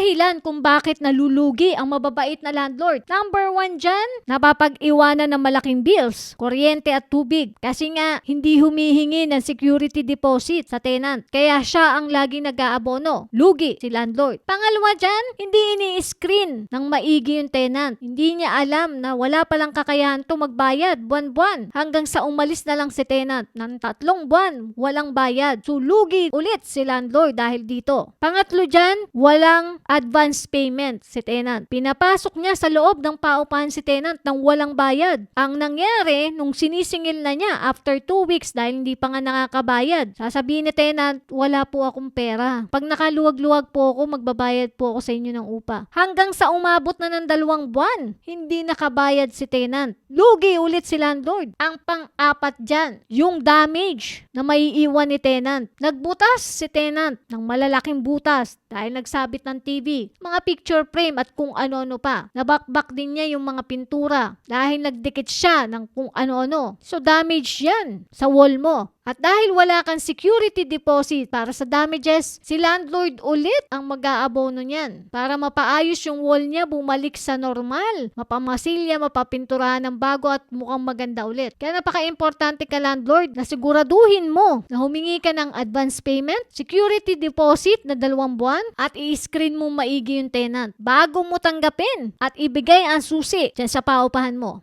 dahilan kung bakit nalulugi ang mababait na landlord. Number 1 dyan, napapag-iwanan ng malaking bills, kuryente at tubig. Kasi nga, hindi humihingi ng security deposit sa tenant. Kaya siya ang laging nag-aabono. Lugi si landlord. Pangalawa dyan, hindi ini-screen ng maigi yung tenant. Hindi niya alam na wala palang kakayahan to magbayad buwan-buwan. Hanggang sa umalis na lang si tenant ng 3 buwan, walang bayad. So, lugi ulit si landlord dahil dito. Pangatlo dyan, walang advance payment si tenant. Pinapasok niya sa loob ng paupahan si tenant ng walang bayad. Ang nangyari, nung sinisingil na niya after 2 weeks dahil hindi pa nga nakakabayad, sasabihin ni tenant, wala po akong pera. Pag nakaluwag-luwag po ako, magbabayad po ako sa inyo ng upa. Hanggang sa umabot na ng 2 buwan, hindi nakabayad si tenant. Lugi ulit si landlord. Ang pang-apat dyan, yung damage na maiiwan ni tenant. Nagbutas si tenant ng malalaking butas dahil nagsabit ng TV, mga picture frame at kung ano-ano pa. Nabakbak din niya yung mga pintura dahil nagdikit siya ng kung ano-ano. So damage yan sa wall mo. At dahil wala kang security deposit para sa damages, si landlord ulit ang mag-aabono niyan para mapaayos yung wall niya, bumalik sa normal, mapamasilya, mapapinturahan ng bago at mukhang maganda ulit. Kaya napaka-importante ka landlord na siguraduhin mo na humingi ka ng advance payment, security deposit na 2 buwan at i-screen mo maigi yung tenant bago mo tanggapin at ibigay ang susi dyan sa paupahan mo.